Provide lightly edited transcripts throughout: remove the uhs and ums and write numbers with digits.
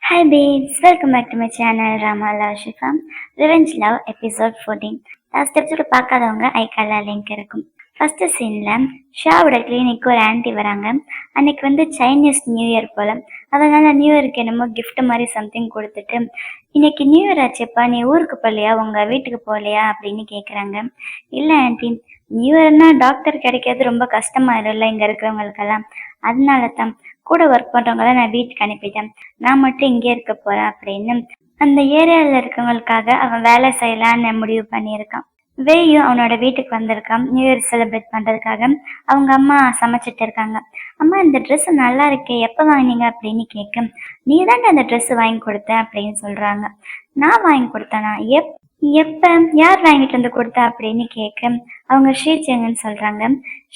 Hi babes, welcome back to my channel Rama Lashika. Revenge Love episode 14. Last episode பார்க்காதவங்க ஐக்கால link இருக்கும். First சீன்ல ஷாவோட கிளினிக்கு ஒரு anti வராங்க. அன்னைக்கு சைனீஸ் நியூ இயர் போல, அதனால நியூ இயருக்கு என்னமோ கிஃப்ட் மாதிரி சம்திங் கொடுத்துட்டு, இன்னைக்கு நியூ இயர் ஆச்சுப்பா, நீ ஊருக்கு போகலையா, உங்க வீட்டுக்கு போகலையா அப்படின்னு கேட்குறாங்க. இல்லை ஆன்டி, நியூ இயர்னா டாக்டர் கிடைக்கிறது ரொம்ப கஷ்டமாயிரும்ல இங்க இருக்கிறவங்களுக்கெல்லாம், அதனால தான் கூட ஒர்க் பண்றவங்களாம் நான் வீட்டுக்கு அனுப்பிட்டேன், நான் மட்டும் இங்கே இருக்க போறேன் அப்படின்னு அந்த ஏரியாவில் இருக்கவங்களுக்காக அவன் வேலை செய்யலான்னு முடிவு பண்ணியிருக்கான். வேயும் அவனோட வீட்டுக்கு வந்திருக்கான் நியூ இயர் செலிப்ரேட் பண்றதுக்காக. அவங்க அம்மா சமைச்சிட்டு இருக்காங்க. அம்மா, இந்த ட்ரெஸ் நல்லா இருக்கே, எப்போ வாங்கினீங்க அப்படின்னு கேட்க, நீ தானே அந்த ட்ரெஸ் வாங்கி கொடுத்த அப்படின்னு சொல்றாங்க. நான் வாங்கி கொடுத்தேனா? எப்ப, யார் வாங்கிட்டு வந்து கொடுத்தா அப்படின்னு கேட்க, அவங்க ஸ்ரீசெங்கன்னு சொல்றாங்க.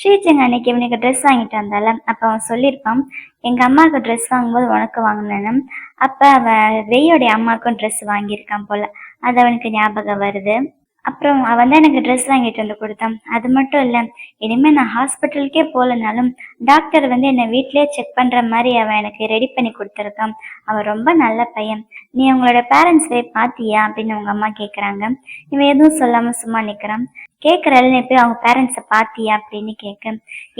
ஸ்ரீசெங்க அன்னைக்கு இவனுக்கு ட்ரெஸ் வாங்கிட்டு வந்தால, அப்ப அவன் சொல்லியிருப்பான், எங்க அம்மாவுக்கு ட்ரெஸ் வாங்கும்போது உனக்கு வாங்கினேன்னு. அப்ப அவன் வெய்யோடைய அம்மாவுக்கும் ட்ரெஸ் வாங்கியிருக்கான் போல, அது அவனுக்கு ஞாபகம் வருது. அப்புறம் அவன் தான் எனக்கு ட்ரெஸ் வாங்கிட்டு வந்து கொடுத்தான். அது மட்டும் இல்லை, இனிமேல் நான் ஹாஸ்பிட்டலுக்கே போகலனாலும் டாக்டர் என்னை வீட்டிலேயே செக் பண்ணுற மாதிரி அவன் எனக்கு ரெடி பண்ணி கொடுத்துருக்கான். அவன் ரொம்ப நல்ல பையன். நீ உங்களோட பேரண்ட்ஸ் போய் பார்த்தியா அப்படின்னு அவங்க அம்மா கேட்குறாங்க. இவன் எதுவும் சொல்லாமல் சும்மா நிற்கிறான். கேட்குறாள், நீ போய் அவங்க பேரண்ட்ஸை பார்த்தியா அப்படின்னு கேட்க,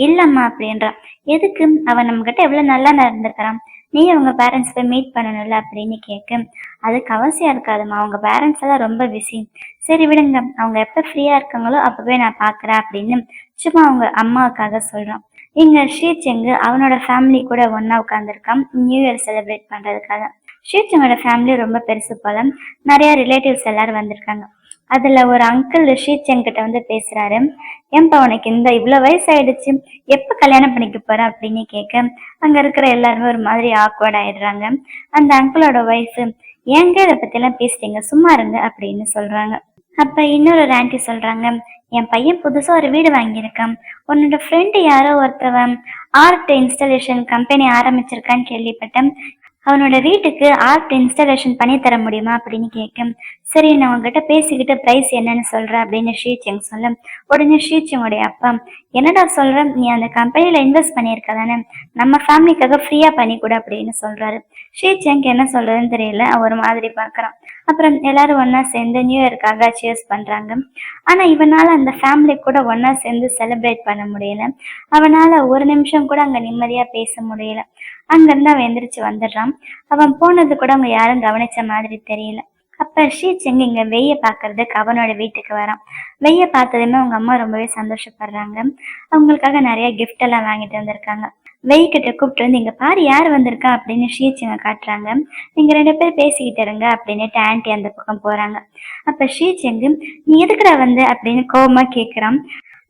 இல்லைம்மா அப்படின்றான். எதுக்கு? அவன் நம்மக்கிட்ட எவ்வளோ நல்லா நடந்துக்கிறான், நீ அவங்க பேரண்ட்ஸ் போய் மீட் பண்ணணும்ல அப்படின்னு கேட்க, அதுக்கு அவசியம் இருக்காதுமா, அவங்க பேரண்ட்ஸ் எல்லாம் ரொம்ப பிஸி, சரி விடுங்க, அவங்க எப்போ ஃப்ரீயாக இருக்காங்களோ அப்போவே நான் பார்க்குறேன் அப்படின்னு சும்மா அவங்க அம்மாவுக்காக சொல்கிறான். இங்க ஸ்ரீசெங்கு அவனோட ஃபேமிலி கூட ஒன்றா உட்காந்துருக்கான் நியூ இயர் செலிப்ரேட் பண்ணுறதுக்காக. ஸ்ரீசெங்கோட ஃபேமிலி ரொம்ப பெருசு போல, நிறைய ரிலேட்டிவ்ஸ் எல்லாரும் வந்திருக்காங்க. அதுல ஒரு அங்கிள் ஸ்ரீசெங் கிட்ட பேசுறாரு. ஏன்பா உனக்கு இவ்வளோ வயசு ஆயிடுச்சு, எப்போ கல்யாணம் பண்ணிக்க போற அப்படின்னு கேட்க, அங்க இருக்கிற எல்லாருமே ஒரு மாதிரி ஆக்வர்ட் ஆயிடுறாங்க. அந்த அங்கிளோட ஒய்ஃப், ஏங்க இதை பத்தி எல்லாம் பேசுறீங்க, சும்மா இருங்க அப்படின்னு சொல்றாங்க. அப்ப இன்னொரு ஆன்டி சொல்றாங்க, என் பையன் புதுசா ஒரு வீடு வாங்கியிருக்கான், உன்னோட ஃப்ரெண்டு யாரோ ஒருத்தவன் ஆர்ட் இன்ஸ்டாலேஷன் கம்பெனி ஆரம்பிச்சிருக்கான்னு கேள்விப்பட்டேன், அவனோட வீட்டுக்கு ஆர்ட் இன்ஸ்டாலேஷன் பண்ணி தர முடியுமா அப்படின்னு கேட்க, சரி நான் உங்ககிட்ட பேசிக்கிட்டு ப்ரைஸ் என்னன்னு சொல்கிறேன் அப்படின்னு ஸ்ரீசெங் சொல்ல, உடனே ஸ்ரீசெங்கோடைய அப்பா, என்னடா சொல்கிறேன், நீ அந்த கம்பெனியில் இன்வெஸ்ட் பண்ணியிருக்க தானே, நம்ம ஃபேமிலிக்காக ஃப்ரீயாக பண்ணி கொடு அப்படின்னு சொல்கிறாரு. ஸ்ரீசெங் என்ன சொல்கிறதுன்னு தெரியல, ஒரு மாதிரி பார்க்குறான். அப்புறம் எல்லாரும் ஒன்றா சேர்ந்து நியூ இயர்க்காக சியர்ஸ் பண்ணுறாங்க. ஆனால் இவனால் அந்த ஃபேமிலி கூட ஒன்றா சேர்ந்து செலிப்ரேட் பண்ண முடியல. அவனால் ஒரு நிமிஷம் கூட அங்கே நிம்மதியாக பேச முடியல. அங்கேருந்து அவன் எந்திரிச்சு வந்துடுறான். அவன் போனது கூட அவங்க யாரும் கவனிச்ச மாதிரி தெரியல. அப்ப ஸ்ரீசெங் இங்க வெய்ய பாக்குறதுக்கு அவனோட வீட்டுக்கு வரான். வெய்ய பார்த்ததுமே அவங்க அம்மா ரொம்பவே சந்தோஷப்படுறாங்க. அவங்களுக்காக நிறைய கிஃப்ட் எல்லாம் வாங்கிட்டு வந்திருக்காங்க. வெய்கிட்ட கூப்பிட்டு இங்க பாரு யார் வந்திருக்கா அப்படின்னு ஸ்ரீசெங்க காட்டுறாங்க. நீங்க ரெண்டு பேரும் பேசிக்கிட்டு இருங்க அப்படின்னுட்டு ஆன்டி அந்த பக்கம் போறாங்க. அப்ப ஸ்ரீசெங்கு, நீ எதுக்குடா அப்படின்னு கோபமா கேட்கிறான்.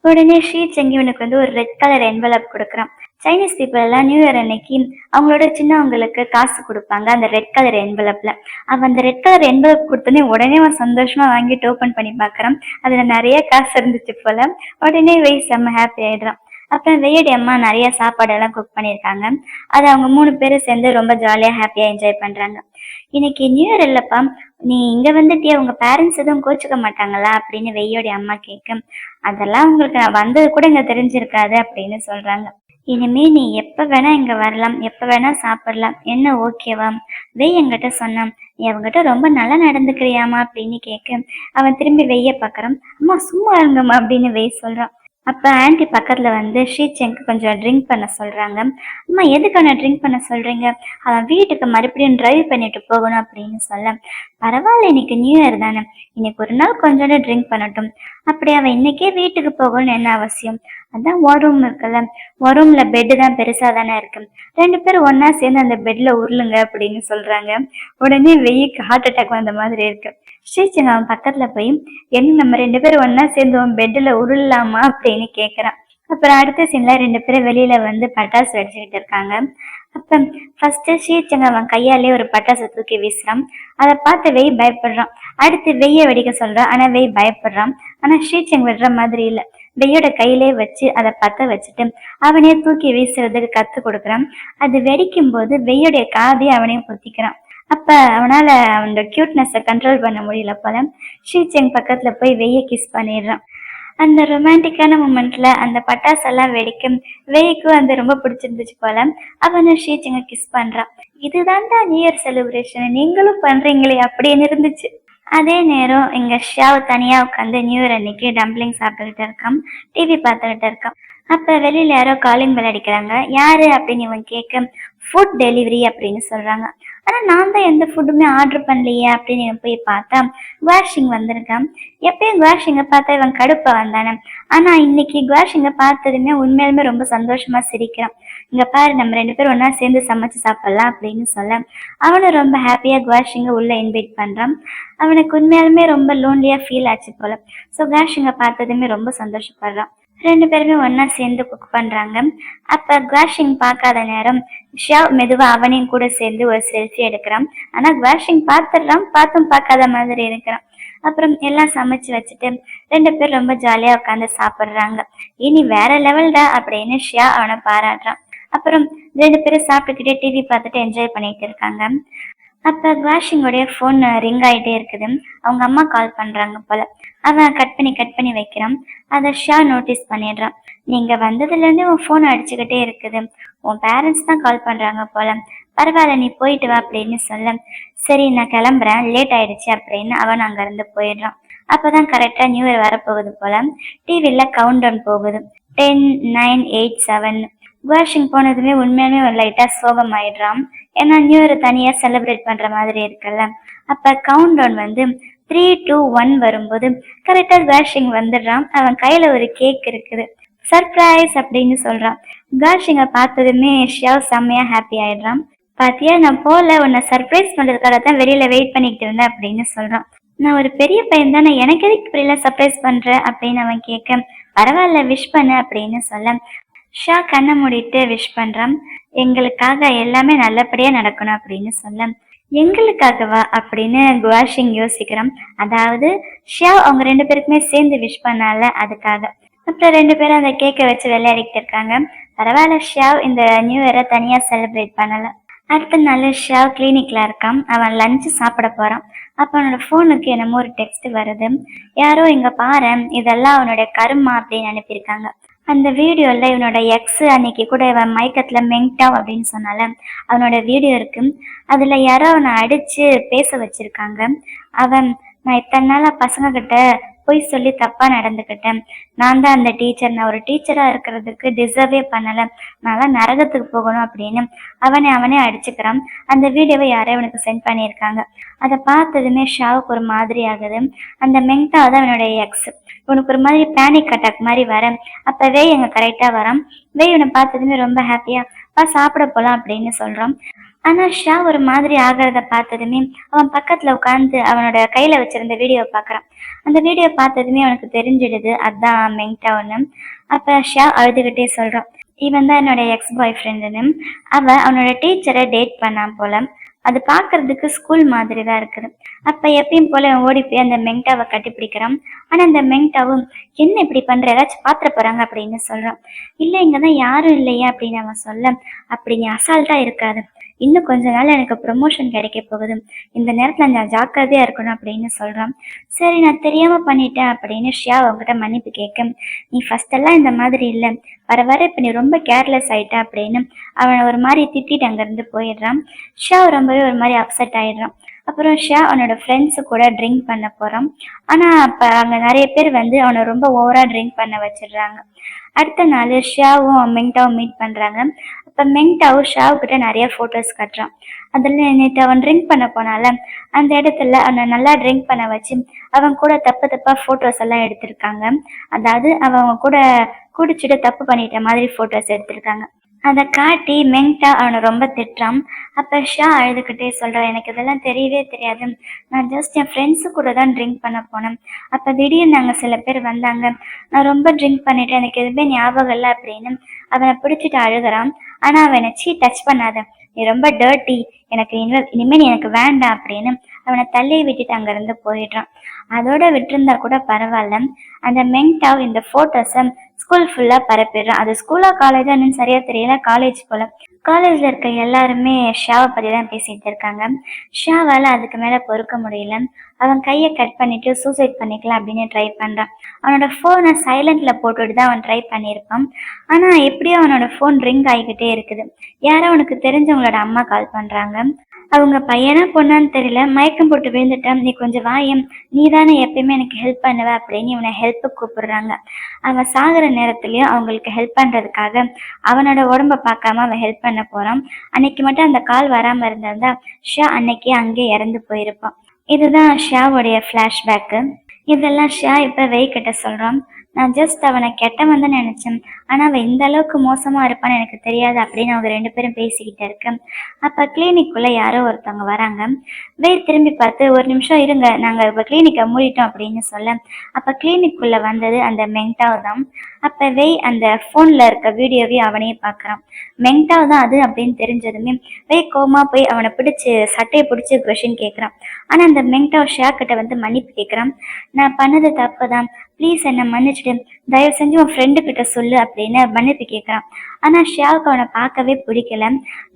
உடனே ஸ்ரீசெங் இவனுக்கு ஒரு ரெட் கலர் என்வலப் கொடுக்குறான். சைனீஸ் பீப்புள் எல்லாம் நியூ இயர் அன்னைக்கு அவங்களோட சின்னவங்களுக்கு காசு கொடுப்பாங்க அந்த ரெட் கலர் என்வலப்ல. அவன் அந்த ரெட் கலர் என்வலப் கொடுத்தோன்னே உடனே அவன் சந்தோஷமா வாங்கிட்டு ஓப்பன் பண்ணி பார்க்கறான். அதுல நிறைய காசு இருந்துச்சு போல. உடனே வெய் செம்ம ஹாப்பி ஆயிடுறான். அப்புறம் வெய்யோடைய அம்மா நிறைய சாப்பாடெல்லாம் குக் பண்ணியிருக்காங்க. அதை அவங்க 3 பேரும் சேர்ந்து ரொம்ப ஜாலியாக ஹாப்பியாக என்ஜாய் பண்ணுறாங்க. இன்னைக்கு நியூ இயர் இல்லைப்பா, நீ இங்கே வந்துட்டியா, உங்கள் பேரண்ட்ஸ் எதுவும் கோச்சிக்க மாட்டாங்களா அப்படின்னு வெய்யோடைய அம்மா கேட்க, அதெல்லாம் உங்களுக்கு நான் வந்தது கூட இங்கே தெரிஞ்சிருக்காது அப்படின்னு சொல்கிறாங்க. இனிமே நீ எப்ப வேணா இங்க வரலாம், எப்ப வேணா சாப்பிடலாம், என்ன ஓகேவா? வெய் என்கிட்ட சொன்னான், நீ அவங்ககிட்ட ரொம்ப நல்லா நடந்துக்கிறியாமா அப்படின்னு கேட்க, அவன் திரும்பி வெய்ய பாக்குறான். அம்மா சும்மா இருங்கம்மா அப்படின்னு வெய் சொல்றான். அப்ப ஆன்டி பக்கத்துல ஸ்ரீசெங்க்கு கொஞ்சம் ட்ரிங்க் பண்ண சொல்றாங்க. அம்மா எதுக்கான ட்ரிங்க் பண்ண சொல்றீங்க, அவன் வீட்டுக்கு மறுபடியும் டிரைவ் பண்ணிட்டு போகணும் அப்படின்னு சொல்ல, பரவாயில்ல இன்னைக்கு நியூ இயர் தானே, இன்னைக்கு ஒரு நாள் கொஞ்சோண்டு ட்ரிங்க் பண்ணட்டும், அப்படி அவன் இன்னைக்கே வீட்டுக்கு போகணும்னு என்ன அவசியம், அதான் ஒரு ரூம் இருக்குல்ல, ஒரு ரூம்ல பெட்டு தான் பெருசா தானே இருக்கு, 2 பேரும் ஒன்னா சேர்ந்து அந்த பெட்ல உருளுங்க அப்படின்னு சொல்றாங்க. உடனே வெய்க்கு ஹார்ட் அட்டாக் வந்த மாதிரி இருக்கு. ஸ்ரீசெங் அவன் பக்கத்துல போய், என்ன நம்ம 2 பேரும் ஒன்னா சேர்ந்து அவன் பெட்ல உருளலாமா அப்படின்னு கேக்குறான். அப்புறம் அடுத்த சீன்ல 2 பேரும் வெளியில பட்டாசு வெடிச்சுக்கிட்டு இருக்காங்க. அப்ப ஃபர்ஸ்ட் ஸ்ரீசெங் அவன் கையாலே ஒரு பட்டாசு தூக்கி வீசுறான். அதை பார்த்து வெய் பயப்படுறான். அடுத்து வெய்ய வெடிக்க சொல்றான். ஆனா வெய் பயப்படுறான். ஆனா ஸ்ரீசெங் விடுற மாதிரி இல்ல, வெய்யோட கையிலே வச்சு அதை பத்த வச்சுட்டு அவனே தூக்கி வீசுறதுக்கு கத்து கொடுக்குறான். அது வெடிக்கும் போது வெய்யோடைய காதையை அவனே பொத்திக்கிறான். அப்ப அவனால அவனோட கியூட்னஸை கண்ட்ரோல் பண்ண முடியல போல. ஸ்ரீசெங் பக்கத்துல போய் வெய்ய கிஸ் பண்ணிடுறான். அந்த ரொமான்டிக்கான மூமெண்ட்ல அந்த பட்டாசெல்லாம் வெடிக்கும் வேய்க்கும் அது ரொம்ப பிடிச்சிருந்துச்சு போல. அவனும் ஷீச்சிங்க கிஸ் பண்றான். இதுதான்டா நியூ இயர் செலிப்ரேஷன், நீங்களும் பண்றீங்களே அப்படின்னு இருந்துச்சு. அதே நேரம் எங்க ஷியாவ் தனியா உட்காந்து நியூ இயர் அன்னைக்கு டம்ப்ளிங் சாப்பிட்டுக்கிட்டு இருக்கான், டிவி பார்த்துக்கிட்டு இருக்கான். அப்ப வெளியில யாரோ காலிங் பெல் அடிக்கிறாங்க. யாரு அப்படின்னு இவன் கேட்க ஃபுட் டெலிவரி அப்படின்னு சொல்றாங்க. ஆனா நான் தான் எந்த ஃபுட்டுமே ஆர்டர் பண்ணலையே அப்படின்னு இவன் போய் பார்த்தா குவாஷிங் வந்திருக்கான். எப்பயும் குவாஷிங்க பார்த்தா இவன் கடுப்பா வந்தானே, ஆனா இன்னைக்கு குவாஷிங்க பார்த்ததுமே உண்மையாலுமே ரொம்ப சந்தோஷமா சிரிக்கிறான். இங்க பாரு, நம்ம 2 பேரும் ஒன்னா சேர்ந்து சமைச்சு சாப்பிடலாம் அப்படின்னு சொல்ல அவனும் ரொம்ப ஹாப்பியா குவாஷிங்க உள்ள இன்வைட் பண்றான். அவனுக்கு உண்மையாலுமே ரொம்ப லோன்லியா ஃபீல் ஆச்சு போல. ஸோ குவாஷிங்க பார்த்ததுமே ரொம்ப சந்தோஷப்படுறான். 2 பேருமே ஒன்னா சேர்ந்து குக் பண்றாங்க. அப்ப குவாஷிங் பார்க்காத நேரம் ஷியாவ் மெதுவா அவனையும் கூட சேர்ந்து ஒரு செல்ஃபி எடுக்கிறான். ஆனா குவாஷிங் பார்த்துடுறான், பார்த்தும் பார்க்காத மாதிரி இருக்கிறான். அப்புறம் எல்லாம் சமைச்சு வச்சுட்டு 2 பேர் ரொம்ப ஜாலியா உட்காந்து சாப்பிடுறாங்க. இனி வேற லெவல்டா அப்படின்னு ஷியா அவனை பாராட்டுறான். அப்புறம் 2 பேரும் சாப்பிட்டுக்கிட்டே டிவி பார்த்துட்டு என்ஜாய் பண்ணிட்டு இருக்காங்க. அப்ப குவாஷிங்கோடைய ஃபோன் ரிங் ஆயிட்டே இருக்குது. அவங்க அம்மா கால் பண்றாங்க போல. அவன் கட் பண்ணி வைக்கிறான். அதை ஷா நோட்டீஸ் பண்ணிடுறான். நீங்க வந்ததுல இருந்து உன் ஃபோன் அடிச்சுக்கிட்டே இருக்குது, உன் பேரண்ட்ஸ் தான் கால் பண்றாங்க போல, பரவாயில்ல நீ போயிட்டு வா அப்படின்னு சொல்ல, சரி நான் கிளம்புறேன், லேட் ஆயிடுச்சு அப்படின்னு அவன் அங்க இருந்து போயிடுறான். அப்பதான் கரெக்டா நியூ இயர் வரப்போகுது போல. டிவில கவுண்ட் டவுன் போகுது. 10, 9, 8, 7. வாஷிங் போனதுமே உண்மையாலுமே ஒரு லைட்டா சோகம் ஆயிடுறான். ஏன்னா நியூ இயர் தனியா செலிப்ரேட் பண்ற மாதிரி இருக்குல்ல. அப்ப கவுண்ட் டவுன் வந்து 3, 2, 1 வரும்போது கரெக்டா வாஷிங் வந்துடுறான். அவன் கையில ஒரு கேக் இருக்குது. சர்ப்ரைஸ் அப்படின்னு சொல்றான். காஷிங்க பார்த்ததுமே ஷியாவ் செம்மையா ஹாப்பி ஆயிடுறான். பாத்தியா, நான் போல உன்னை சர்ப்ரைஸ் பண்றதுக்காக தான் வெளியில வெயிட் பண்ணிட்டு இருந்தேன் அப்படின்னு சொல்றான். நான் ஒரு பெரிய பையன் தானே, எனக்கு எதுக்கு இப்படி சர்ப்ரைஸ் பண்ற அப்படின்னு அவன் கேட்க, பரவாயில்ல விஷ் பண்ணு அப்படின்னு சொல்ல ஷா கண்ணை மூடிட்டு விஷ் பண்றான். எங்களுக்காக எல்லாமே நல்லபடியா நடக்கணும் அப்படின்னு சொல்ல, எங்களுக்காகவா அப்படின்னு குவாஷிங் யோசிக்கிறான். அதாவது ஷியா அவங்க 2 பேருக்குமே சேர்ந்து விஷ் பண்ணால அதுக்காக. அப்புறம் 2 பேரும் அந்த கேக்கை வச்சு விளையாடிக்கிட்டு இருக்காங்க. பரவாயில்ல, ஷியாவ் இந்த நியூ இயரை தனியா செலிப்ரேட் பண்ணல. அடுத்த நாள் ஷியாவ் கிளினிக்ல இருக்கான். அவன் லஞ்சு சாப்பிட போறான். அப்ப அவனோட போனுக்கு என்னமோ ஒரு டெக்ஸ்ட் வருது. யாரோ இங்க பாரு, இதெல்லாம் அவனுடைய கருமா அப்படின்னு அனுப்பியிருக்காங்க. அந்த வீடியோல இவனோட எக்ஸ் அன்னைக்கு கூட இவன் மயக்கத்துல மெங்டாவ் அப்படின்னு சொன்னால அவனோட வீடியோ இருக்கு. அதுல யாரோ அவனை அடிச்சு பேச வச்சிருக்காங்க. அவன், நான் இத்தனை நாளா பசங்க கிட்ட பொய் சொல்லி தப்பா நடந்துக்கிட்டேன், நான் தான் அந்த டீச்சர், நான் ஒரு டீச்சரா இருக்கிறதுக்கு டிசர்வே பண்ணல, நான் நரகத்துக்கு போகணும் அப்படின்னு அவனே அடிச்சுக்கிறான். அந்த வீடியோவை யாரோ அவனுக்கு சென்ட் பண்ணியிருக்காங்க. அதை பார்த்ததுமே ஷாவுக்கு ஒரு மாதிரி ஆகுது. அந்த மெங்டா தான் அவனுடைய எக்ஸ். இவனுக்கு ஒரு மாதிரி பேனிக் அட்டாக் மாதிரி வர, அப்பவே எங்க கரெக்டா வரான். இவனை பார்த்ததுமே ரொம்ப ஹாப்பியா சாப்பிட போலாம் அப்படின்னு சொல்றான். ஆனா ஷா ஒரு மாதிரி ஆகிறத பார்த்ததுமே அவன் பக்கத்துல உட்காந்து அவனோட கையில வச்சிருந்த வீடியோ பாக்குறான். அந்த வீடியோ பார்த்ததுமே அவனுக்கு தெரிஞ்சிடுது அதான் மெங்டவுன்னு. அப்ப ஷா அழுதுகிட்டே சொல்றான், இவன் தான் என்னோட எக்ஸ் பாய் ஃப்ரெண்டுன்னு. அவனோட டீச்சரை டேட் பண்ணான் போல. அது பாக்குறதுக்கு ஸ்கூல் மாதிரி தான் இருக்குது. அப்ப எப்பயும் போல ஓடி போய் அந்த மெங்டாவை கட்டிப்பிடிக்கிறான். ஆனா அந்த மெங்டாவும், என்ன இப்படி பண்ற, ஏதாச்சும் பாத்திர போறாங்க அப்படின்னு சொல்றான். இல்ல, இங்கதான் யாரும் இல்லையா அப்படின்னு அவன் சொல்ல, அப்படி நீ அசால்ட்டா இருக்காது, இன்னும் கொஞ்ச நாள் எனக்கு ப்ரொமோஷன் கிடைக்க போகுது, இந்த நேரத்துல நான் ஜாக்கிரதையா இருக்கணும் அப்படின்னு சொல்றான். சரி நான் தெரியாம பண்ணிட்டேன் அப்படின்னு ஷியா அவங்ககிட்ட மன்னிப்பு கேட்க, நீ ஃபர்ஸ்ட் எல்லாம் இந்த மாதிரி இல்லை, வர வர இப்ப நீ ரொம்ப கேர்லெஸ் ஆயிட்ட அப்படின்னு அவனை ஒரு மாதிரி திட்டிட்டு அங்கிருந்து போயிடுறான். ஷியா ரொம்பவே ஒரு மாதிரி அப்செட் ஆயிடுறான். அப்புறம் ஷியா அவனோட ஃப்ரெண்ட்ஸு கூட ட்ரிங்க் பண்ண போறான். ஆனா அப்ப அங்க நிறைய பேர் வந்து அவனை ரொம்ப ஓவரா ட்ரிங்க் பண்ண வச்சிடுறாங்க. அடுத்த நாள் ஷியாவும் மெங்டாவும் மீட் பண்றாங்க. அப்ப மெங்டாவும் ஷாவு கிட்ட நிறைய போட்டோஸ் கட்டுறான். அதுல நேற்று அவன் ட்ரிங்க் பண்ண போனால அந்த இடத்துல அவனை நல்லா ட்ரிங்க் பண்ண வச்சு அவன் கூட தப்பா போட்டோஸ் எல்லாம் எடுத்திருக்காங்க. அதாவது அவங்க கூட குடிச்சிட்டு தப்பு பண்ணிட்ட மாதிரி போட்டோஸ் எடுத்திருக்காங்க. அதை காட்டி மெங்டா அவனை ரொம்ப திட்டுறான். அப்ப ஷா அழுதுகிட்டே சொல்றான், எனக்கு இதெல்லாம் தெரியவே தெரியாது, நான் ஜஸ்ட் என் ஃப்ரெண்ட்ஸு கூட தான் ட்ரிங்க் பண்ண போனேன், அப்ப திடீர்னு அங்க சில பேர் வந்தாங்க, நான் ரொம்ப ட்ரிங்க் பண்ணிட்டேன், எனக்கு எதுவுமே ஞாபகம் இல்லை அப்படின்னு அவனை பிடிச்சிட்டு அழுகிறான். ஆனா அவனை சீ டச் பண்ணாத, நீ ரொம்ப டர்ட்டி, எனக்கு இனிமே நீ எனக்கு வேண்டாம் அப்படின்னு அவனை தள்ளி விட்டுட்டு அங்க இருந்து போயிடுறான். அதோட விட்டுருந்தா கூட பரவாயில்ல, அந்த மெங்டாவ் இந்த போட்டோஸை ஸ்கூல் ஃபுல்லா பரப்பிடுறான். அது ஸ்கூலா காலேஜா சரியா தெரியல, காலேஜ் போல. காலேஜ்ல இருக்க எல்லாருமே ஷாவை பத்தி தான் பேசிட்டு இருக்காங்க. ஷாவால அதுக்கு மேல பொறுக்க முடியல. அவன் கையை கட் பண்ணிட்டு சூசைட் பண்ணிக்கலாம் அப்படின்னு ட்ரை பண்றான். அவனோட போனை சைலண்ட்ல போட்டுட்டு தான் அவன் ட்ரை பண்ணியிருப்பான். ஆனா எப்படியோ அவனோட போன் ரிங் ஆகிக்கிட்டே இருக்குது. யாரோ அவனுக்கு தெரிஞ்சவங்களோட அம்மா கால் பண்றாங்க. அவங்க பையனா பொண்ணான்னு தெரியல, மயக்கம் போட்டு விழுந்துட்டான், நீ கொஞ்சம் வாயேன், நீ தானே எப்பயுமே எனக்கு ஹெல்ப் பண்ணுவ அப்படின்னு இவனை ஹெல்ப்புக்கு கூப்பிடுறாங்க. அவன் சாகுற நேரத்துலயும் அவங்களுக்கு ஹெல்ப் பண்றதுக்காக அவனோட உடம்ப பார்க்காம அவன் ஹெல்ப் பண்ண போறான். அன்னைக்கு மட்டும் அந்த கால் வராம இருந்திருந்தா ஷா அன்னைக்கு அங்கே இறந்து போயிருப்பான். இதுதான் ஷாவுடைய ஃப்ளாஷ்பேக்கு. இதெல்லாம் ஷா இப்ப வெய்கிட்ட சொல்றான். நான் ஜஸ்ட் அவனை கெட்டவன் தான் நினைச்சேன், ஆனா அவன் இந்த அளவுக்கு மோசமா இருப்பான்னு எனக்கு தெரியாது அப்படின்னு அவங்க ரெண்டு பேரும் பேசிக்கிட்டு இருக்கு. அப்ப கிளினிக்குள்ள யாரோ ஒருத்தவங்க வராங்க. வெய் திரும்பி பார்த்து, ஒரு நிமிஷம் இருங்க, நாங்க இப்ப கிளினிக்கை மூடிட்டோம் அப்படின்னு சொல்ல, அப்ப கிளினிக்குள்ள வந்தது அந்த மெங்டாவ் தான். அப்ப வெய் அந்த போன்ல இருக்க வீடியோவையும் அவனையே பாக்குறான். மெங்டாவ் தான் அது அப்படின்னு தெரிஞ்சதுமே வெய் கோமா போய் அவனை பிடிச்சு சட்டையை பிடிச்சி கொஷின் கேட்கறான். ஆனா அந்த மெங்டாவ் ஷா கிட்ட வந்து மன்னிப்பு கேட்கறான். நான் பண்ணது தப்பு தான், ப்ளீஸ் என்னை மன்னிச்சுட்டு தயவு செஞ்சு உன் ஃப்ரெண்டு கிட்ட சொல்லு அப்படின்னு மன்னிப்பு கேட்கறான். ஆனா ஷியாவுக்கு அவனை பார்க்கவே பிடிக்கல.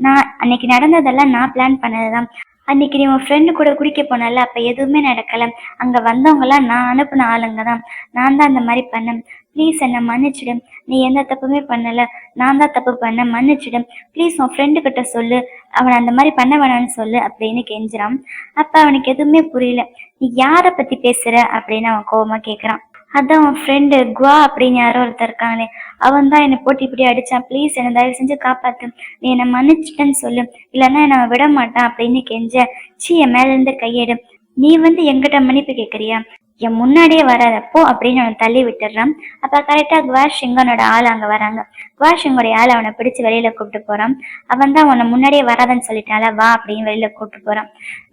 நான் அன்னைக்கு நடந்ததெல்லாம் நான் பிளான் பண்ணதுதான். அன்னைக்கு நீ உன் ஃப்ரெண்டு கூட குடிக்க போனல, அப்ப எதுவுமே நடக்கல. அங்க வந்தவங்கலாம் நான் அனுப்புன ஆளுங்க தான். நான் தான் அந்த மாதிரி பண்ணேன். ப்ளீஸ் என்னை மன்னிச்சிடு, நீ எந்த தப்புமே பண்ணல, நான் தான் தப்பு பண்ண, மன்னிச்சிடு, ப்ளீஸ் உன் ஃப்ரெண்டு கிட்ட சொல்லு, அவனை அந்த மாதிரி பண்ண வேணான்னு சொல்லு அப்படின்னு கெஞ்சுறான். அப்ப அவனுக்கு எதுவுமே புரியல. நீ யாரை பத்தி பேசுற அப்படின்னு அவன் கோவமா கேட்கறான். அதான் உன் ஃப்ரெண்டு குவா அப்படின்னு யாரோ ஒருத்தர் இருக்காங்களே, அவன் தான் என்னை போட்டு இப்படி அடிச்சான், ப்ளீஸ் என்னை தயவு செஞ்சு காப்பாத்து, நீ என்னை மன்னிச்சிட்டேன்னு சொல்லு, இல்லைன்னா என்னை விட மாட்டான் அப்படின்னு கெஞ்ச. சீ, என் மேல இருந்து கையெடு, நீ வந்து எங்கிட்ட மன்னிப்பு கேட்கறியா, என் முன்னாடியே வராதப்போ அப்படின்னு அவனை தள்ளி விட்டுறான். அப்ப கரெக்டா குவாஷிங்கனோட ஆள் அங்க வராங்க. குவாஷிங்கோட ஆள் அவனை பிடிச்சு வெளியில கூப்பிட்டு போறான். அவன் தான் உன்னை முன்னாடியே வராதன்னு சொல்லிட்டால, வா அப்படின்னு வெளியில கூப்பிட்டு போறான்.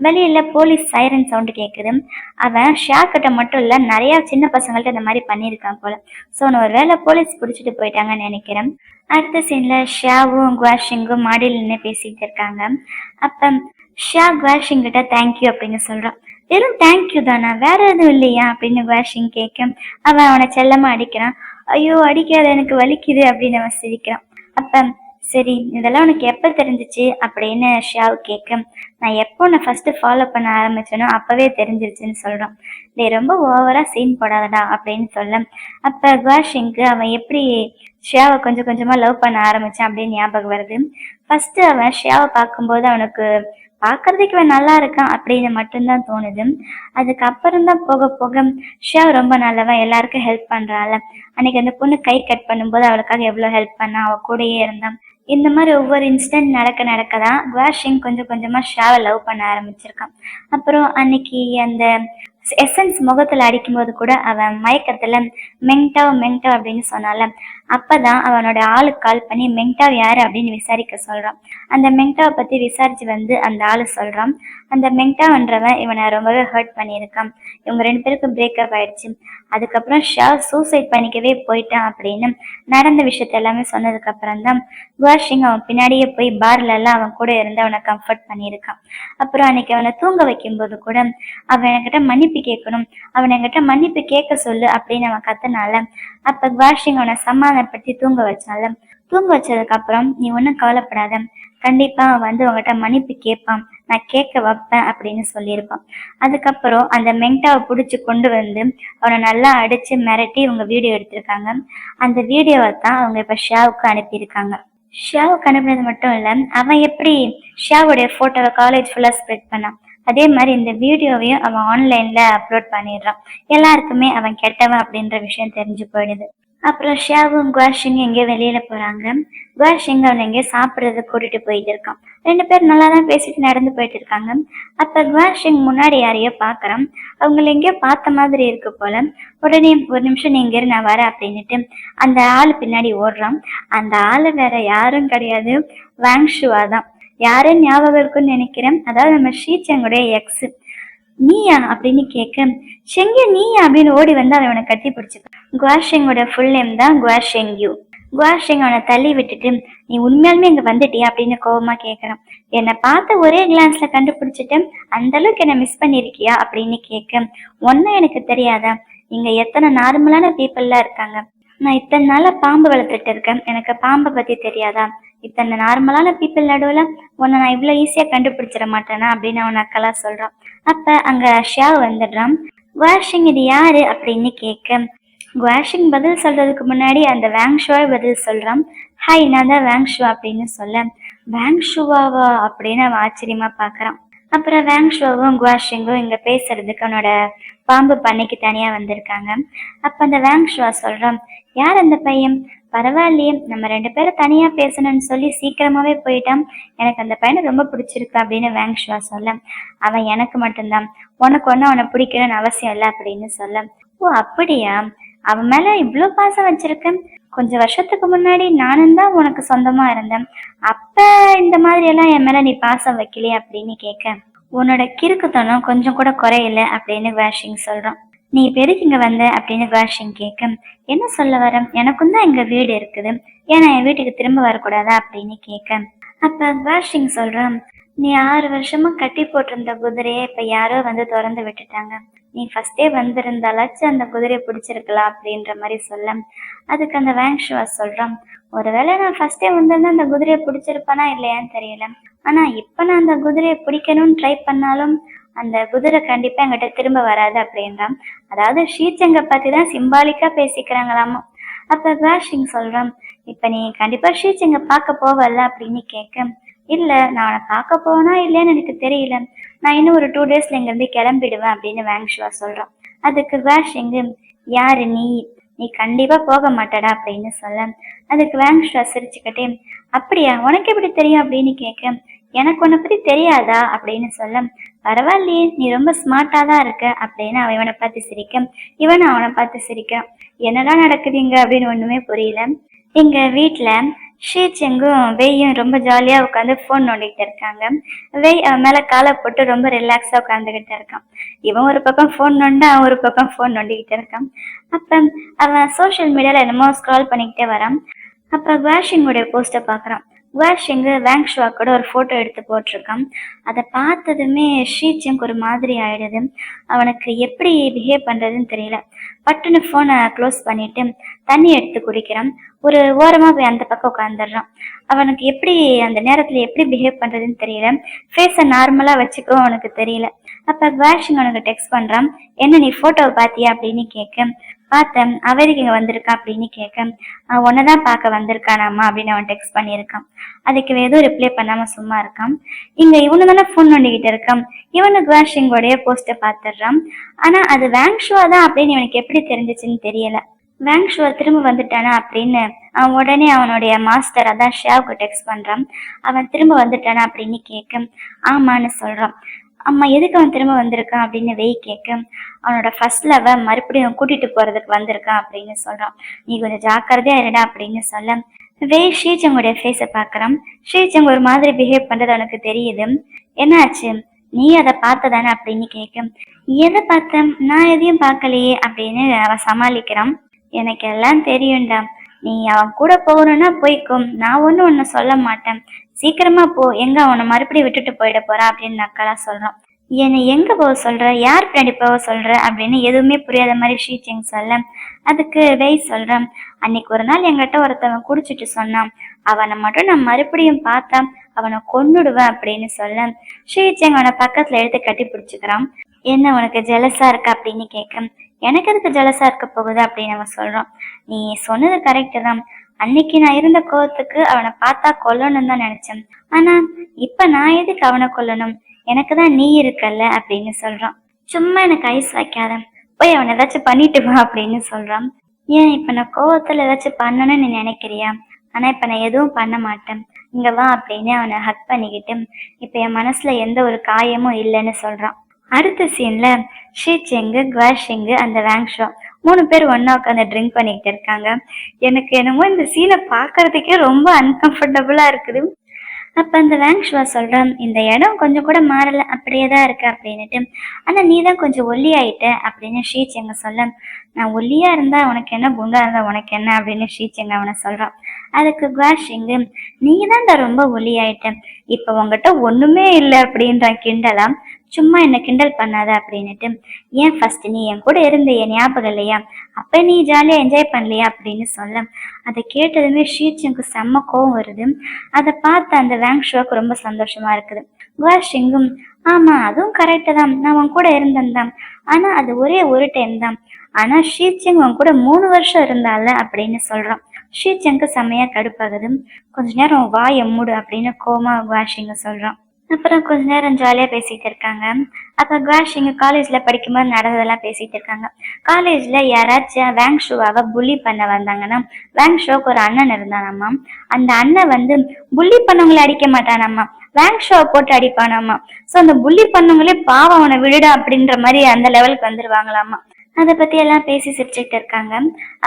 வெளியில போலீஸ் சைரன் சவுண்டு கேக்குது. அவன் ஷா கிட்ட மட்டும் இல்ல, நிறைய சின்ன பசங்கள்ட்ட இந்த மாதிரி பண்ணியிருக்கான் போல. ஸோ ஒரு வேளை போலீஸ் பிடிச்சிட்டு போயிட்டாங்கன்னு நினைக்கிறேன். அடுத்த சீன்ல ஷாவும் குவாஷிங்கும் மாடியில் நின்று பேசிட்டு இருக்காங்க. அப்ப ஷா குவாஷிங் கிட்ட தேங்க்யூ அப்படின்னு சொல்றான். வெறும் தேங்க்யூ தானா, வேற எதுவும் இல்லையா அப்படின்னு குவாஷிங் கேட்க அவன் அவனை செல்லமா அடிக்கிறான். ஐயோ அடிக்காத, எனக்கு வலிக்குது அப்படின்னு அவன் சிரிக்கிறான். அப்ப சரி, இதெல்லாம் உனக்கு எப்ப தெரிஞ்சிச்சு அப்படின்னு ஷியாவு கேட்க, நான் எப்போ உன்னை ஃபர்ஸ்ட் ஃபாலோ பண்ண ஆரம்பிச்சேனோ அப்பவே தெரிஞ்சிருச்சுன்னு சொல்றான். டே ரொம்ப ஓவரா சீன் போடாதடா அப்படின்னு சொல்ல, அப்ப குவாஷிங்க்கு அவன் எப்படி ஷியாவை கொஞ்சம் கொஞ்சமா லவ் பண்ண ஆரம்பிச்சான் அப்படின்னு ஞாபகம் வருது. ஃபர்ஸ்ட் அவன் ஷியாவை பார்க்கும்போது அவனுக்கு பார்க்கறதுக்கு இவன் நல்லா இருக்கான் அப்படின்னு மட்டும்தான் தோணுது. அதுக்கப்புறம் தான் போக போக ஷியா ரொம்ப நல்லவன், எல்லாருக்கும் ஹெல்ப் பண்றாள். அன்னைக்கு அந்த பொண்ணு கை கட் பண்ணும்போது அவளுக்காக எவ்வளவு ஹெல்ப் பண்ணா, அவ கூடயே இருந்தான். இந்த மாதிரி ஒவ்வொரு இன்சிடென்ட் நடக்க நடக்கதான் குவாஷிங் கொஞ்சம் கொஞ்சமா ஷியாவை லவ் பண்ண ஆரம்பிச்சிருக்கான். அப்புறம் அன்னைக்கு அந்த எசன்ஸ் முகத்துல அடிக்கும்போது கூட அவன் மயக்கத்துல மெங்டாவ் மெங்டாவ் அப்படின்னு சொன்னால, அப்பதான் அவனோட ஆளுக்கு கால் பண்ணி மெங்டாவ் யாரு அப்படின்னு விசாரிக்க சொல்றான். அந்த மெங்டாவை பத்தி விசாரிச்சு வந்து அந்த ஆளு சொல்றான், அந்த மெங்டாவ்ன்றவன் இவனை ரொம்பவே ஹர்ட் பண்ணியிருக்கான், இவங்க ரெண்டு பேருக்கும் பிரேக்கப் ஆயிடுச்சு, அதுக்கப்புறம் ஷா சூசைட் பண்ணிக்கவே போயிட்டான் அப்படின்னு நடந்த விஷயத்த எல்லாமே சொன்னதுக்கு அப்புறம் தான் குவாஷிங் அவன் பின்னாடியே போய் பார்ல எல்லாம் அவன் கூட இருந்து அவனை கம்ஃபர்ட் பண்ணியிருக்கான். அப்புறம் அன்னைக்கு அவனை தூங்க வைக்கும்போது கூட அவன் என்கிட்ட மன்னிப்பு கேட்கணும், அவன் என்கிட்ட மன்னிப்பு கேட்க சொல்லு அப்படின்னு அவன் கத்துனால, அப்ப குவாஷிங் அவனை சமாதானப்படுத்தி தூங்க வச்சால. தூங்க வச்சதுக்கு அப்புறம் நீ ஒன்னும் கவலைப்படாத, கண்டிப்பா அவன் வந்து உங்ககிட்ட மன்னிப்பு கேட்பான், நான் கேட்க வைப்பேன் அப்படின்னு சொல்லியிருப்பான். அதுக்கப்புறம் அந்த மெங்டாவை பிடிச்சி கொண்டு வந்து அவனை நல்லா அடிச்சு மிரட்டி இவங்க வீடியோ எடுத்திருக்காங்க. அந்த வீடியோவை தான் அவங்க இப்ப ஷியாவுக்கு அனுப்பியிருக்காங்க. ஷியாவுக்கு அனுப்புனது மட்டும் இல்ல, அவன் எப்படி ஷியாவுடைய போட்டோவை காலேஜ் ஃபுல்லா ஸ்ப்ரெட் பண்ணான், அதே மாதிரி இந்த வீடியோவையும் அவன் ஆன்லைன்ல அப்லோட் பண்ணிடுறான். எல்லாருக்குமே அவன் கெட்டவன் அப்படின்ற விஷயம் தெரிஞ்சு போயிடுது. அப்புறம் ஷியாவும் குவாஷிங் எங்கேயோ வெளியில போறாங்க. குவாஷிங் அவன் எங்கேயோ சாப்பிட்றதுக்கு கூட்டிட்டு போயிட்டு இருக்கான். ரெண்டு பேரும் நல்லா தான் பேசிட்டு நடந்து போயிட்டு இருக்காங்க. அப்ப குவாஷிங் முன்னாடி யாரையோ பாக்குறான். அவங்கள எங்கேயோ பார்த்த மாதிரி இருக்கு போல. உடனே ஒரு நிமிஷம் நீங்க இரு, நான் வரேன் அப்படின்னுட்டு அந்த ஆள் பின்னாடி ஓடுறான். அந்த ஆளு வேற யாரும் கிடையாது, வாங்ஷுவா தான். யாருன்னு ஞாபகம் இருக்குன்னு நினைக்கிறேன், அதாவது நம்ம ஷீச்சங்குடைய எக்ஸ். நீயா அப்படின்னு கேட்க, ஷெங்க நீயா அப்படின்னு ஓடி வந்து அவனை கட்டி பிடிச்சிக்க. குவாஷிங்கோட ஃபுல் நேம் தான் குவாஷெங் யூ. குவாஷிங் அவனை தள்ளி விட்டுட்டு, நீ உண்மையாலுமே இங்க வந்துட்டியா அப்படின்னு கோவமா கேட்கறான். என்னை பார்த்த ஒரே கிளான்ஸ்ல கண்டுபிடிச்சிட்டேன், அந்த அளவுக்கு என்ன மிஸ் பண்ணிருக்கியா அப்படின்னு கேட்க, ஒன்னும் எனக்கு தெரியாதா, இங்க எத்தனை நார்மலான பீப்புள்லாம் இருக்காங்க, நான் இத்தனை நாளா பாம்பு வளர்த்துட்டு இருக்கேன், எனக்கு பாம்பை பத்தி தெரியாதா, இத்தனை நார்மலான பீப்புள் நடுவில் உன்னை நான் இவ்வளோ ஈஸியாக கண்டுபிடிச்சிட மாட்டேனா அப்படின்னு அவன் அக்கெல்லாம் சொல்கிறான். அப்போ அங்கே ஷியா வந்துடுறான். குவாஷிங் இது யாரு அப்படின்னு கேட்க குவாஷிங் பதில் சொல்றதுக்கு முன்னாடி அந்த வேங்ஷுவா பதில் சொல்றான். ஹாய், நான் தான் வேங்ஷுவா அப்படின்னு சொல்ல வேங்ஷுவாவா அப்படின்னு அவன் ஆச்சரியமா பாக்குறான். அப்புறம் வேங்ஷுவாவும் குவாஷிங்கும் இங்க பேசுறதுக்கு அவனோட பாம்பு பண்ணைக்கு தனியா வந்திருக்காங்க. அப்ப அந்த வேங்ஷுவா சொல்றான், யார் அந்த பையன்? பரவாயில்லையே, நம்ம 2 பேரும் தனியா பேசணும்னு சொல்லி சீக்கிரமாவே போயிட்டான். எனக்கு அந்த பையனை ரொம்ப பிடிச்சிருக்கு அப்படின்னு வேங்ஷுவா சொல்ல அவன் எனக்கு மட்டும்தான், உனக்கு ஒன்னும் அவனை பிடிக்கணும்னு அவசியம் இல்லை அப்படின்னு சொல்ல ஓ அப்படியா, அவன் மேல இவ்வளோ பாசம் வச்சிருக்கேன். கொஞ்சம் வருஷத்துக்கு முன்னாடி நானும் தான் உனக்கு சொந்தமா இருந்தேன். அப்ப இந்த மாதிரி எல்லாம் என் மேல நீ பாசம் வைக்கலையே அப்படின்னு கேட்க உன்னோட கிறுக்குத்தனம் கொஞ்சம் கூட குறையல அப்படின்னு குவாஷிங் சொல்றான். நீ பெருக்கு இங்க வந்த அப்படின்னு குவாஷிங் கேட்க என்ன சொல்ல வர, எனக்கும் தான் எங்க வீடு இருக்குது, ஏன்னா என் வீட்டுக்கு திரும்ப வரக்கூடாதா அப்படின்னு கேட்க அப்ப குவாஷிங் சொல்றான், நீ 6 வருஷமா கட்டி போட்டிருந்த குதிரையை இப்ப யாரோ வந்து திறந்து விட்டுட்டாங்க. நீ ஃபர்ஸ்டே வந்திருந்தாலாச்சும் அந்த குதிரையை பிடிச்சிருக்கலாம் அப்படின்ற மாதிரி சொல்ல அதுக்கு அந்த வேங்ஷுவா சொல்றான், ஒருவேளை நான் ஃபர்ஸ்டே வந்திருந்தா அந்த குதிரையை பிடிச்சிருப்பானா இல்லையான்னு தெரியல, ஆனா இப்ப நான் அந்த குதிரையை பிடிக்கணும்னு ட்ரை பண்ணாலும் அந்த குதிரை கண்டிப்பா என்கிட்ட திரும்ப வராது அப்படின்றான். அதாவது ஷீச்சங்க பத்தி தான் சிம்பாலிக்கா பேசிக்கிறாங்களாமா. அப்ப வாஷிங் சொல்றான், இப்ப நீ கண்டிப்பா ஷீச்சங்க பார்க்க போவல அப்படின்னு கேட்க இல்ல, நான் அவனை பார்க்க போனா இல்லையான்னு எனக்கு தெரியல, நான் இன்னும் ஒரு 2 டேஸ்ல இங்க இருந்து கிளம்பிடுவேன் அப்படின்னு வேங்ஷுவா சொல்றான். அதுக்கு வாஷிங், யாரு நீ, நீ கண்டிப்பா போக மாட்டடா அப்படின்னு சொல்ல அதுக்கு வேங்ஷுவா சிரிச்சுக்கிட்டே அப்படியா, உனக்கு எப்படி தெரியும் அப்படின்னு கேட்க எனக்கு உன்னை பத்தி தெரியாதா அப்படின்னு சொல்ல பரவாயில்லையே, நீ ரொம்ப ஸ்மார்ட்டா தான் இருக்க அப்படின்னு அவன் இவனை பார்த்து சிரிக்க இவன் அவனை பார்த்து சிரிக்கான். என்னதான் நடக்குதுங்க அப்படின்னு ஒண்ணுமே புரியல. எங்க வீட்டுல ஷீச்செங்கும் வெய்யும் ரொம்ப ஜாலியா உட்காந்து போன் நோண்டிக்கிட்டு இருக்காங்க. வெய் அவன் மேல காலை போட்டு ரொம்ப ரிலாக்ஸா உட்காந்துக்கிட்டு இருக்கான். இவன் ஒரு பக்கம் போன் நோண்டா அவன் ஒரு பக்கம் போன் நோண்டிக்கிட்டு இருக்கான். அப்ப அவன் சோசியல் மீடியால என்னமோ ஸ்க்ரால் பண்ணிக்கிட்டே வரான். அப்ப குவாஷிங்கோடைய போஸ்ட பாக்குறான். குவாஷிங் வேங்ஷுவா கூட ஒரு போட்டோ எடுத்து போட்டிருக்கான். அதை பார்த்ததுமே ஷீச்செங் ஒரு மாதிரி ஆயிடுது. அவனுக்கு எப்படி பிஹேவ் பண்றதுன்னு தெரியல. பட்டுன்னு போனை க்ளோஸ் பண்ணிட்டு தண்ணி எடுத்து குடிக்கிறான். ஒரு ஓரமா போய் அந்த பக்கம் உட்காந்துடுறான். அவனுக்கு எப்படி அந்த நேரத்துல எப்படி பிஹேவ் பண்றதுன்னு தெரியல. ஃபேஸை நார்மலா வச்சுக்கவும் அவனுக்கு தெரியல. அப்ப குவாஷிங் அவனுக்கு டெக்ஸ்ட் பண்றான், என்ன நீ போட்டோவை பாத்தியா அப்படின்னு கேட்க பார்த்தேன், அவருக்கு இங்க வந்திருக்கான் அப்படின்னு கேட்க உன்னதான் பார்க்க வந்திருக்கானாமா அப்படின்னு அவன் டெக்ஸ்ட் பண்ணியிருக்கான். அதுக்கு எதுவும் ரிப்ளை பண்ணாம சும்மா இருக்கான். இங்க இவனு தானே போன் நோண்டிக்கிட்டு இருக்கான். இவனு குவாஷிங்கோடைய போஸ்ட பாத்துடுறான். ஆனா அது வேங்ஷுவா தான் அப்படின்னு இவனுக்கு எப்படி தெரிஞ்சிச்சுன்னு தெரியல. வேங்ஷுவா திரும்ப வந்துட்டானா அப்படின்னு அவன் உடனே அவனுடைய மாஸ்டர் அதான் ஷியாவுக்கு டெக்ஸ்ட் பண்றான். அவன் திரும்ப வந்துட்டானா அப்படின்னு கேட்க ஆமான்னு சொல்றான். அம்மா எதுக்கு அவன் திரும்ப வந்திருக்கான் அப்படின்னு வெய் கேட்க அவனோட ஃபர்ஸ்ட் லவ மறுபடியும் கூட்டிட்டு போறதுக்கு வந்திருக்கான் அப்படின்னு சொல்றான். நீ கொஞ்சம் ஜாக்கிரதையா இருடா அப்படின்னு சொல்ல வெய் ஷீச்சங்குடைய ஃபேஸை பாக்குறான். ஷீச்சங் ஒரு மாதிரி பிஹேவ் பண்றது அவனுக்கு தெரியுது. என்னாச்சு, நீ அதை பார்த்ததானே அப்படின்னு கேட்க எதை பார்த்தேன், நான் எதையும் பார்க்கலையே அப்படின்னு அவன் சமாளிக்கிறான். எனக்கு எல்லாம் தெரியும்டா, நீ அவன் கூட போகணும்னா போய்க்கும், நான் ஒன்னும் உன்னை சொல்ல மாட்டேன், சீக்கிரமா போ, எங்க அவனை மறுபடியும் விட்டுட்டு போயிட போறான் அப்படின்னு நக்கலா சொல்றான். என்னை எங்க போக சொல்ற, யார் பின்னாடி போக சொல்ற அப்படின்னு எதுவுமே புரியாத மாதிரி ஷீச்செங் சொல்ல அதுக்கு வெய் சொல்றான், அன்னைக்கு ஒரு நாள் என்கிட்ட ஒருத்தவன் குடிச்சிட்டு சொன்னான், அவனை மட்டும் நான் மறுபடியும் பார்த்தா அவனை கொன்னுடுவேன் அப்படின்னு சொல்ல ஷீச்செங் அவனை பக்கத்துல எடுத்து கட்டி பிடிச்சுக்கிறான். என்ன உனக்கு ஜெலஸா இருக்க அப்படின்னு கேட்க எனக்கு எதுக்கு ஜெலஸா இருக்க போகுது அப்படின்னு அவன் சொல்றான். நீ சொன்னது கரெக்டு தான், அன்னைக்கு நான் இருந்த கோவத்துக்கு அவனை பார்த்தா கொல்லணும் தான் நினைச்சேன், ஆனா இப்ப நான் எதுக்கு அவனை கொல்லணும், எனக்கு தான் நீ இருக்கல்ல அப்படின்னு சொல்றான். சும்மா எனக்கு ஐஸ் வைக்காத, போய் அவனை ஏதாச்சும் பண்ணிட்டு வா அப்படின்னு சொல்றான். ஏன் இப்ப நான் கோவத்துல ஏதாச்சும் பண்ணணும்னு நீ நினைக்கிறியா, ஆனா இப்ப நான் எதுவும் பண்ண மாட்டேன், இங்க வா அப்படின்னு அவனை ஹக் பண்ணிக்கிட்டு இப்ப என் மனசுல எந்த ஒரு காயமும் இல்லைன்னு சொல்றான். அடுத்த சீன்ல ஷீச்செங்கு குவாஷிங்கு அந்த வேங்ஷோ 3 பேர் ஒன்னா உட்காந்து ட்ரிங்க் பண்ணிக்கிட்டு இருக்காங்க. எனக்கு என்னமோ இந்த சீனை பாக்குறதுக்கே ரொம்ப அன்கம்ஃபர்டபுளா இருக்குது. அப்ப அந்த வேங்ஷுவா சொல்றான், இந்த இடம் கொஞ்சம் கூட மாறல, அப்படியேதான் இருக்கு அப்படின்னுட்டு, ஆனா நீ தான் கொஞ்சம் ஒல்லி ஆயிட்ட அப்படின்னு ஷீச்செங்க சொல்ல நான் ஒல்லியா இருந்தா உனக்கு என்ன, குண்டா இருந்தா உனக்கு என்ன அப்படின்னு ஷீச்செங்க அவனை சொல்றான். அதுக்கு குவாஷிங்கு நீ தான்டா ரொம்ப ஒல்லி ஆயிட்ட, இப்ப உங்ககிட்ட ஒண்ணுமே இல்லை அப்படின்றான் கிண்டலாம். சும்மா என்ன கிண்டல் பண்ணாத அப்படின்னுட்டு. ஏன் ஃபர்ஸ்ட் நீ என் கூட இருந்த என் ஞாபகம் இல்லையா, அப்ப நீ ஜாலியா என்ஜாய் பண்ணலையா அப்படின்னு சொல்ல, அதை கேட்டதுமே ஷீச்சுக்கு செம்ம கோவம் வருது. அதை பார்த்து அந்த வேங் ஷோக்கு ரொம்ப சந்தோஷமா இருக்குது. குவாஷிங்கும் ஆமா அதுவும் கரெக்டு தான், நான் உன் கூட இருந்தேன் தான், ஆனா அது ஒரே ஒரு டைம் தான், ஆனா ஷீச்சிங் உன் கூட 3 வருஷம் இருந்தால அப்படின்னு சொல்றான். ஷீச்சங்க்கு செம்மையா கடுப்பாகுது. கொஞ்ச நேரம் வாயை மூடு அப்படின்னு கோமா குவாஷிங்க சொல்றான். அப்புறம் கொஞ்ச நேரம் ஜாலியா பேசிட்டு இருக்காங்க. அப்ப குவாஷிங்க காலேஜ்ல படிக்கும்போது நடந்ததெல்லாம் பேசிட்டு இருக்காங்க. காலேஜ்ல யாராச்சும் வேங் ஷோவாவை புள்ளி பண்ண வந்தாங்கன்னா, வேங் ஷோக்கு ஒரு அண்ணன் இருந்தானாமா. அந்த அண்ணன் வந்து புள்ளி பண்ணவங்களை அடிக்க மாட்டானாமா, வேங் ஷோவை போட்டு அடிப்பானாமா. சோ அந்த புள்ளி பண்ணவங்களே பாவம் அவனை விடுடா அப்படின்ற மாதிரி அந்த லெவலுக்கு வந்துருவாங்களாமா. அதை பத்தி எல்லாம் பேசி சிரிச்சுட்டு இருக்காங்க.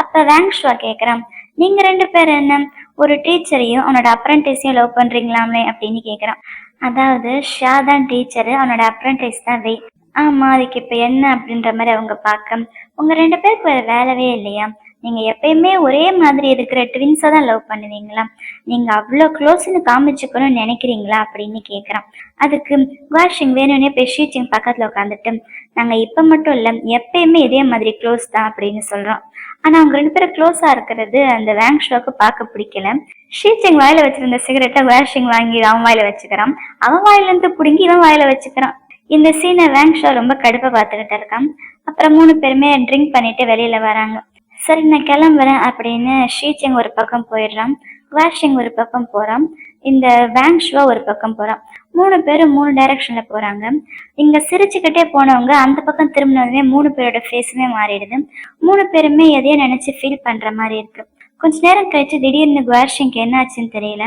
அப்ப வேங் ஷோ கேக்குறான், நீங்க 2 பேரும் என்ன ஒரு டீச்சரையும் அவனோட அப்ரண்டிஸையும் லவ் பண்றீங்களாமே அப்படின்னு கேக்குறான். அதாவது ஷா தான் டீச்சரு, அவனோட அப்ரண்டிஸ் தான் வெய். ஆமா அதுக்கு இப்ப என்ன அப்படின்ற மாதிரி அவங்க பார்க்க, உங்க 2 பேருக்கு வேற வேலையே இல்லையா, நீங்க எப்பயுமே ஒரே மாதிரி இருக்கிற ட்வின்ஸை தான் லவ் பண்ணுவீங்களா, நீங்க அவ்வளோ க்ளோஸ்ன்னு காமிச்சுக்கணும்னு நினைக்கிறீங்களா அப்படின்னு கேட்குறான். அதுக்கு வாஷிங் வேணும்னே போய் ஷீச்சிங் பக்கத்துல உட்காந்துட்டு, நாங்க இப்ப மட்டும் இல்ல எப்பயுமே இதே மாதிரி க்ளோஸ் தான் அப்படின்னு சொல்றோம். ஆனா அவங்க 2 பேரும் க்ளோஸா இருக்கிறது அந்த வேங் ஷோக்கு பார்க்க பிடிக்கல. ஷீச்சிங் வாயில வச்சிருந்த சிகரெட்டை வாஷிங் வாங்கி அவன் வாயில வச்சுக்கிறான், அவன் வாயில இருந்து பிடுங்கி இவன் வாயில வச்சுக்கிறான். இந்த சீனை வேங் ஷோ ரொம்ப கடுப்பா பார்த்துக்கிட்டு இருக்கான். அப்புறம் 3 பேருமே ட்ரிங்க் பண்ணிட்டு வெளியில வராங்க. சரி நான் கிளம்புறேன் அப்படின்னு ஷீச்சிங் ஒரு பக்கம் போயிடுறான், வாஷிங் ஒரு பக்கம் போறான், இந்த வேங் ஷோ ஒரு பக்கம் போறான். 3 பேரும் 3 டைரக்ஷன்ல போறாங்க. இங்க சிரிச்சுக்கிட்டே போனவங்க அந்த பக்கம் திரும்பினதுமே 3 பேரோட ஃபேஸுமே மாறிடுது. 3 பேருமே எதையோ நினைச்சு ஃபீல் பண்ற மாதிரி இருக்கு. கொஞ்ச நேரம் கழிச்சு திடீர்னு குவாஷிங்க்கு என்ன ஆச்சுன்னு தெரியல.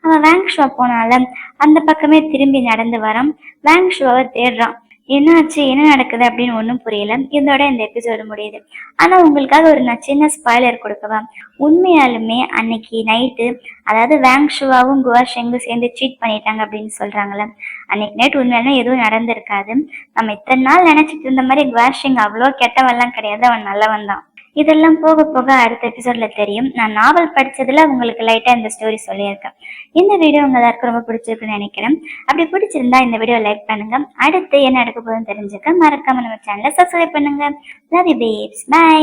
அவன் வேங் ஷோ போனால அந்த பக்கமே திரும்பி நடந்து வரான். வேங் ஷோவை தேடுறான், என்னாச்சு என்ன நடக்குது அப்படின்னு ஒன்றும் புரியல. இதோட இந்த எபிசோடு முடியுது. ஆனா உங்களுக்காக ஒரு நான் சின்ன ஸ்பாய்லர் கொடுக்கவா, உண்மையாலுமே அன்னைக்கு நைட்டு, அதாவது வேங் ஷுவாவும் குவாஷிங்கும் சேர்ந்து சீட் பண்ணிட்டாங்க அப்படின்னு சொல்றாங்களே, அன்னைக்கு நைட் உண்மையாலுமே எதுவும் நடந்திருக்காது. நம்ம இத்தனை நாள் நினைச்சிட்டு இருந்த மாதிரி குவாஷிங் அவ்வளோ கெட்டவெல்லாம் கிடையாது, அவன் நல்லவன் தான். இதெல்லாம் போக போக அடுத்த எபிசோட்ல தெரியும். நான் நாவல் படிச்சதுல உங்களுக்கு லைட்டா இந்த ஸ்டோரி சொல்லியிருக்கேன். இந்த வீடியோ உங்க எல்லாருக்கும் ரொம்ப பிடிச்சிருக்குன்னு நினைக்கிறேன். அப்படி பிடிச்சிருந்தா இந்த வீடியோ லைக் பண்ணுங்க. அடுத்து என்ன நடக்க போகுதுன்னு தெரிஞ்சுக்க மறக்காம நம்ம சேனலை சப்ஸ்கிரைப் பண்ணுங்க. Love you babes, by.